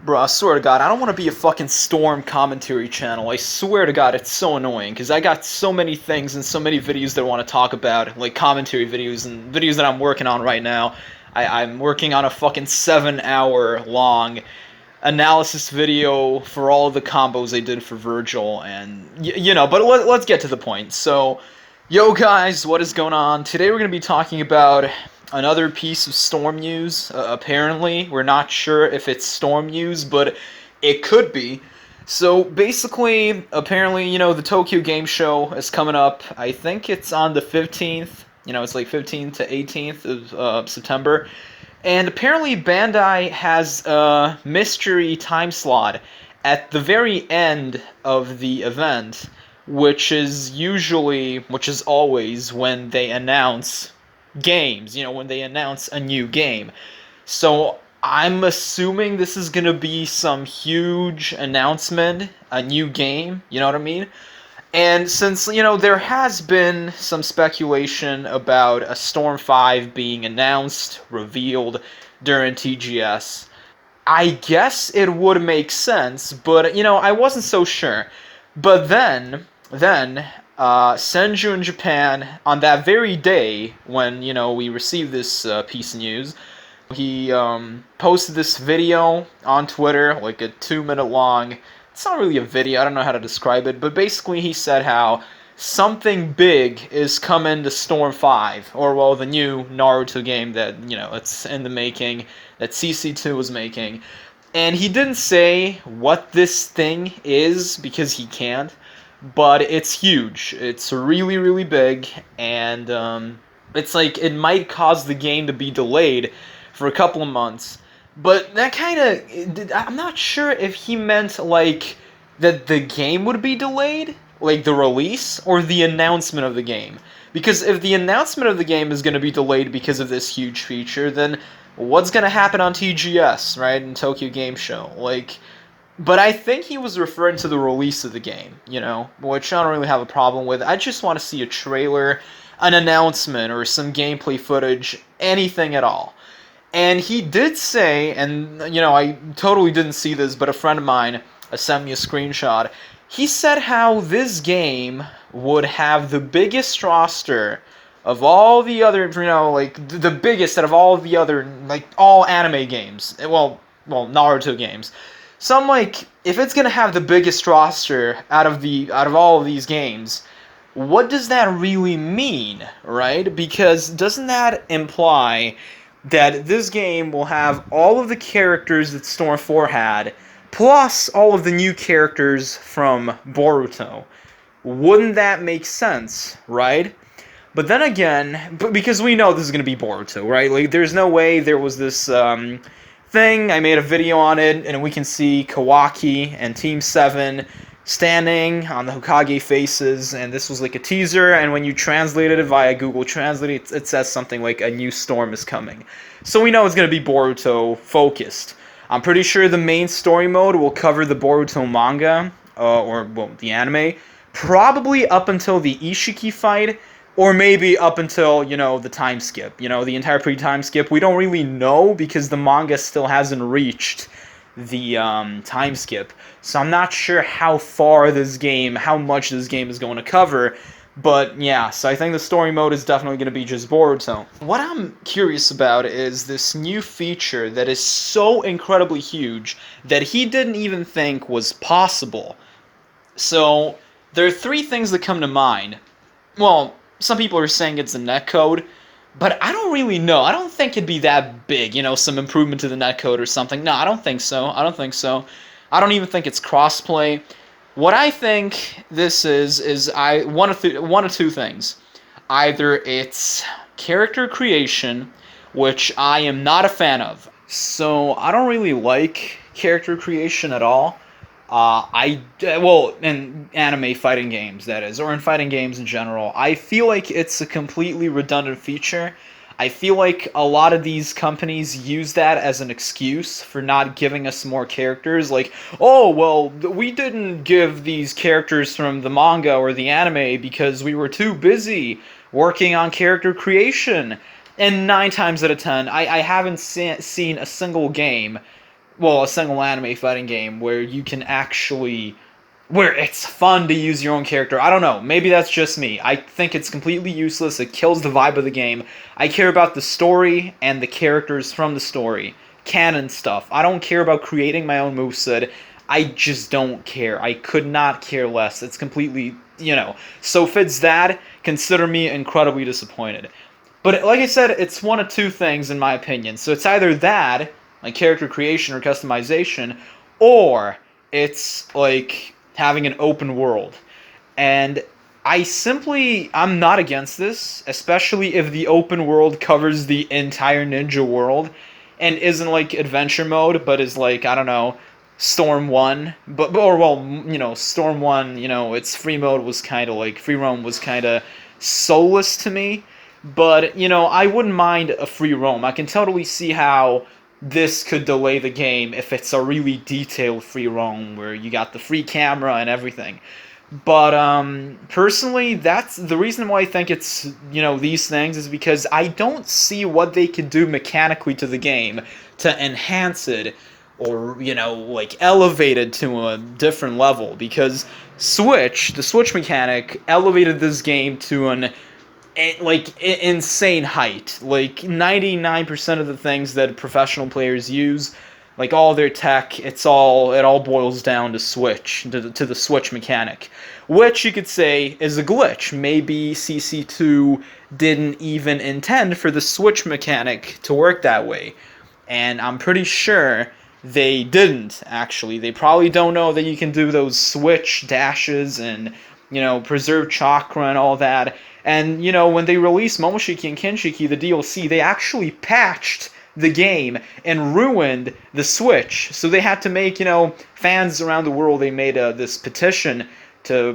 Bro, I swear to God, I don't want to be a fucking Storm commentary channel. I swear to God, it's so annoying, because I got so many things and so many videos that I want to talk about, like commentary videos and videos that I'm working on right now. I'm working on a fucking 7 hour long analysis video for all the combos they did for Virgil, and, but let's get to the point. So, yo guys, what is going on? Today we're going to be talking about another piece of Storm news. Apparently, we're not sure if it's Storm news, but it could be. So basically, apparently, the Tokyo Game Show is coming up. I think it's on the 15th. It's like 15th to 18th of September. And apparently, Bandai has a mystery time slot at the very end of the event, which is always when they announce games, when they announce a new game. So I'm assuming this is going to be some huge announcement, a new game, you know what I mean? And since, there has been some speculation about a Storm 5 being announced, revealed during TGS, I guess it would make sense, but, I wasn't so sure. But then, Senju in Japan, on that very day when, we received this piece of news, he posted this video on Twitter, like a 2 minute long. It's not really a video, I don't know how to describe it, but basically he said how something big is coming to Storm 5, or well, the new Naruto game that, it's in the making, that CC2 was making. And he didn't say what this thing is, because he can't, but it's huge. It's really, really big, and it's like, it might cause the game to be delayed for a couple of months. But that kind of, I'm not sure if he meant, like, that the game would be delayed, like the release, or the announcement of the game. Because if the announcement of the game is going to be delayed because of this huge feature, then what's going to happen on TGS, right, in Tokyo Game Show? Like, but I think he was referring to the release of the game, which I don't really have a problem with. I just want to see a trailer, an announcement, or some gameplay footage, anything at all. And he did say, and, I totally didn't see this, but a friend of mine sent me a screenshot. He said how this game would have the biggest roster of all the other, like, the biggest out of all the other, like, all anime games. Well, Naruto games. So I'm like, if it's gonna have the biggest roster out of all of these games, what does that really mean, right? Because doesn't that imply that this game will have all of the characters that Storm 4 had, plus all of the new characters from Boruto? Wouldn't that make sense, right? But then again, because we know this is going to be Boruto, right? Like, there's no way there was this thing, I made a video on it, and we can see Kawaki and Team 7 standing on the Hokage faces, and this was like a teaser, and when you translated it via Google Translate, it says something like, a new storm is coming. So we know it's going to be Boruto focused. I'm pretty sure the main story mode will cover the Boruto manga, the anime, probably up until the Ishiki fight, or maybe up until, the time skip, the entire pre-time skip. We don't really know, because the manga still hasn't reached the time skip. So I'm not sure how much this game is going to cover, but yeah, so I think the story mode is definitely going to be just Boruto. What I'm curious about is this new feature that is so incredibly huge that he didn't even think was possible. So there are three things that come to mind. Well, some people are saying it's the netcode, but I don't really know. I don't think it'd be that big, some improvement to the netcode or something. No, I don't think so. I don't even think it's crossplay. What I think this is one of two things. Either it's character creation, which I am not a fan of. So I don't really like character creation at all. In anime fighting games, that is, or in fighting games in general, I feel like it's a completely redundant feature. I feel like a lot of these companies use that as an excuse for not giving us more characters. Like, oh, well, we didn't give these characters from the manga or the anime because we were too busy working on character creation. And 9 times out of 10, I haven't seen a single game well, a single anime fighting game where you can actually, where it's fun to use your own character. I don't know. Maybe that's just me. I think it's completely useless. It kills the vibe of the game. I care about the story and the characters from the story, canon stuff. I don't care about creating my own moveset. I just don't care. I could not care less. It's completely, So if it's that, consider me incredibly disappointed. But like I said, it's one of two things in my opinion. So it's either that, like character creation or customization, or it's like having an open world. And I'm not against this, especially if the open world covers the entire ninja world and isn't like adventure mode, but is like, I don't know, Storm 1, Storm 1, its free roam was kind of soulless to me, but I wouldn't mind a free roam. I can totally see how this could delay the game if it's a really detailed free roam where you got the free camera and everything. But personally, that's the reason why I think it's these things is because I don't see what they could do mechanically to the game to enhance it or like elevate it to a different level, because the Switch mechanic elevated this game to an insane height. Like 99% of the things that professional players use, like all their tech, it all boils down to to the Switch mechanic, which you could say is a glitch. Maybe CC2 didn't even intend for the Switch mechanic to work that way, and I'm pretty sure they didn't, actually. They probably don't know that you can do those switch dashes and, preserve chakra and all that. And, when they released Momoshiki and Kinshiki, the DLC, they actually patched the game and ruined the Switch. So they had to make, fans around the world, they made this petition to,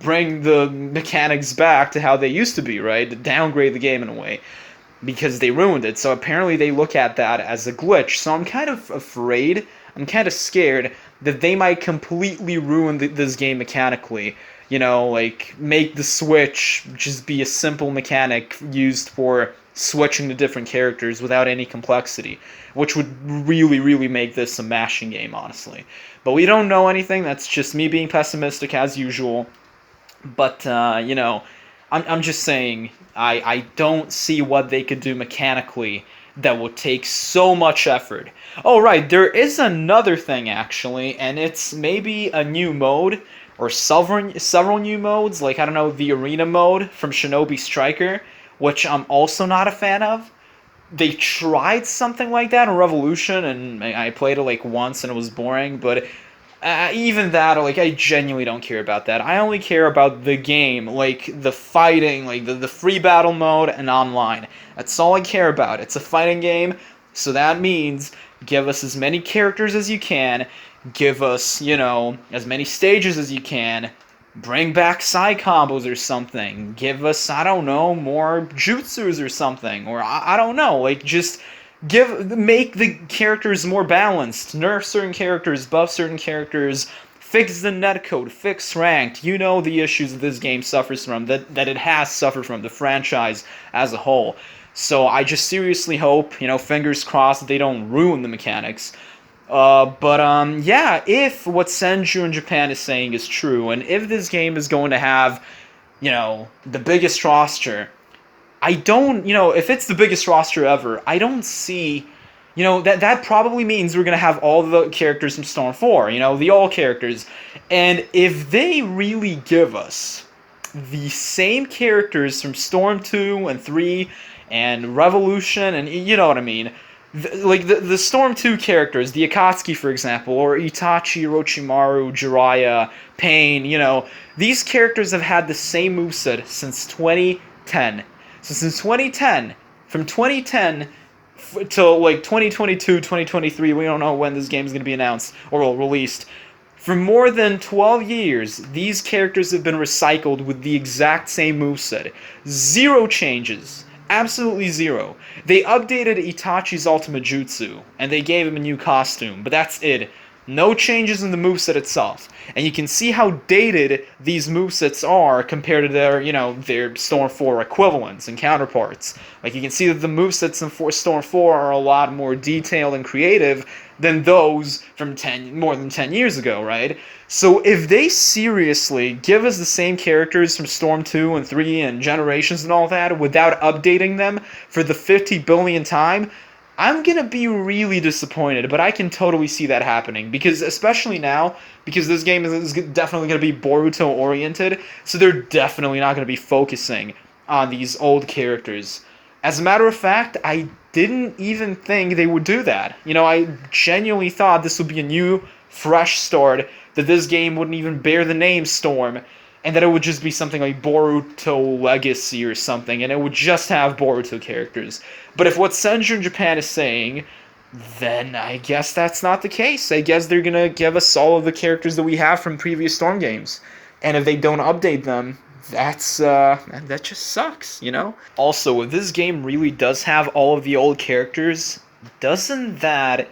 bring the mechanics back to how they used to be, right? To downgrade the game in a way, because they ruined it. So apparently they look at that as a glitch. So I'm kind of afraid, I'm kind of scared that they might completely ruin this game mechanically. Like make the Switch just be a simple mechanic used for switching to different characters without any complexity, which would really, really make this a mashing game, honestly. But we don't know anything. That's just me being pessimistic as usual. But, I'm just saying, I don't see what they could do mechanically that would take so much effort. Oh, right, there is another thing, actually, and it's maybe a new mode, or several new modes, like, I don't know, the arena mode from Shinobi Striker, which I'm also not a fan of. They tried something like that in Revolution, and I played it, like, once, and it was boring, but even that, like, I genuinely don't care about that. I only care about the game, like, the fighting, like, the free battle mode and online. That's all I care about. It's a fighting game, so that means give us as many characters as you can, give us, as many stages as you can, bring back side combos or something, give us, I don't know, more jutsus or something, or I don't know, like, just make the characters more balanced, nerf certain characters, buff certain characters, fix the netcode, fix ranked. The issues that this game suffers from, that it has suffered from, the franchise as a whole. So I just seriously hope, fingers crossed, that they don't ruin the mechanics. Yeah, if what Senju in Japan is saying is true, and if this game is going to have, the biggest roster, I don't, if it's the biggest roster ever, I don't see, that probably means we're going to have all the characters from Storm 4, the all characters. And if they really give us the same characters from Storm 2 and 3 and Revolution, and you know what I mean, the Storm 2 characters, the Akatsuki, for example, or Itachi, Orochimaru, Jiraiya, Pain, these characters have had the same moveset since 2010. So since 2010, from 2010 till like 2022, 2023, we don't know when this game is going to be announced or released. For more than 12 years, these characters have been recycled with the exact same moveset. Zero changes. Absolutely zero. They updated Itachi's ultimate jutsu, and they gave him a new costume, but that's it. No changes in the moveset itself. And you can see how dated these movesets are compared to their, their Storm 4 equivalents and counterparts. Like, you can see that the movesets in Storm 4 are a lot more detailed and creative than those from more than 10 years ago, right? So if they seriously give us the same characters from Storm 2 and 3 and Generations and all that without updating them for the 50 billionth time, I'm going to be really disappointed, but I can totally see that happening, because especially now, because this game is definitely going to be Boruto-oriented, so they're definitely not going to be focusing on these old characters. As a matter of fact, I didn't even think they would do that. I genuinely thought this would be a new, fresh start, that this game wouldn't even bear the name Storm, and that it would just be something like Boruto Legacy or something, and it would just have Boruto characters. But if what Senju in Japan is saying, then I guess that's not the case. I guess they're gonna give us all of the characters that we have from previous Storm games. And if they don't update them, that just sucks, Also, if this game really does have all of the old characters, doesn't that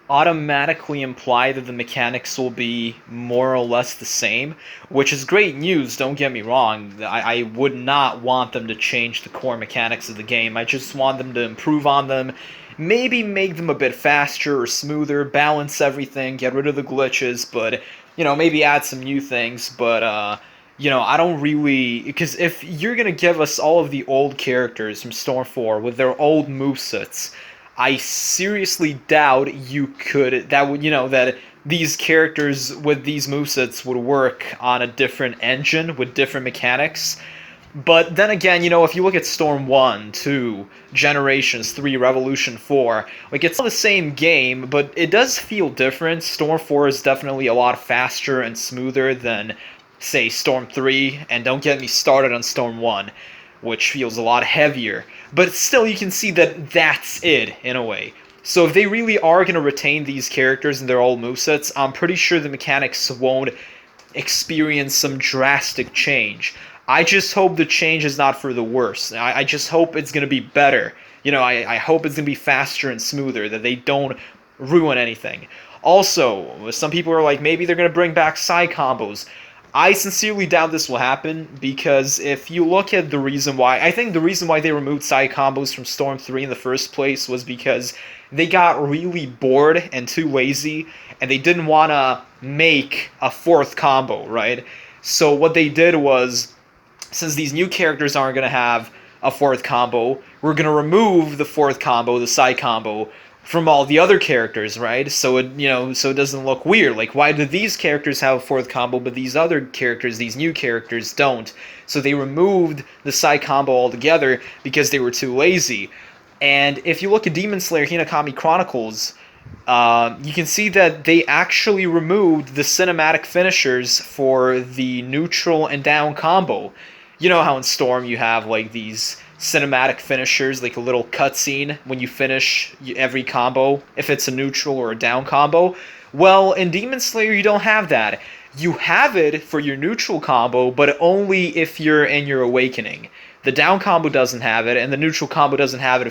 automatically imply that the mechanics will be more or less the same? Which is great news, don't get me wrong. I would not want them to change the core mechanics of the game. I just want them to improve on them, maybe make them a bit faster or smoother, balance everything, get rid of the glitches, but, maybe add some new things, but, I don't really... Because if you're gonna give us all of the old characters from Storm 4 with their old movesets, I seriously doubt that these characters with these movesets would work on a different engine with different mechanics. But then again, if you look at Storm 1, 2, Generations, 3, Revolution 4, it's all the same game, but it does feel different. Storm 4 is definitely a lot faster and smoother than, say, Storm 3, and don't get me started on Storm 1, which feels a lot heavier. But still, you can see that that's it, in a way. So if they really are going to retain these characters in their old movesets, I'm pretty sure the mechanics won't experience some drastic change. I just hope the change is not for the worse. I just hope it's going to be better. I hope it's going to be faster and smoother, that they don't ruin anything. Also, some people are like, maybe they're going to bring back side combos. I sincerely doubt this will happen, because if you look at the reason why... I think the reason why they removed side combos from Storm 3 in the first place was because they got really bored and too lazy, and they didn't want to make a fourth combo, right? So what they did was, since these new characters aren't going to have a fourth combo, we're going to remove the fourth combo, the side combo, from all the other characters, right? So it doesn't look weird. Like, why do these characters have a fourth combo, but these other characters, these new characters, don't? So they removed the side combo altogether because they were too lazy. And if you look at Demon Slayer Hinokami Chronicles, you can see that they actually removed the cinematic finishers for the neutral and down combo. You know how in Storm you have like these cinematic finishers, like a little cutscene when you finish every combo, if it's a neutral or a down combo? Well, in Demon Slayer you don't have that. You have it for your neutral combo, but only if you're in your awakening. The down combo doesn't have it, and the neutral combo doesn't have it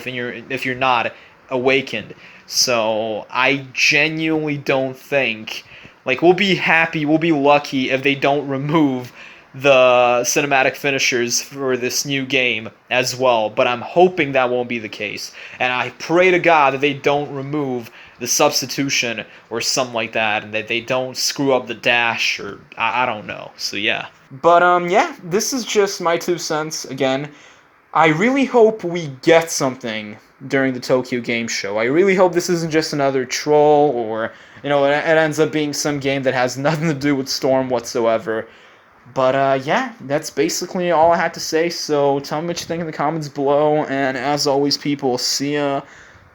if you're not awakened. So I genuinely don't think, like, we'll be lucky if they don't remove the cinematic finishers for this new game as well, but I'm hoping that won't be the case, and I pray to God that they don't remove the substitution or something like that, and that they don't screw up the dash, or I don't know. So yeah, but yeah, this is just my 2 cents. Again, I really hope we get something during the Tokyo Game Show. I really hope this isn't just another troll, or it ends up being some game that has nothing to do with Storm whatsoever. But, yeah, that's basically all I had to say, so tell me what you think in the comments below, and as always, people, see ya,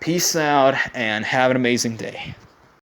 peace out, and have an amazing day.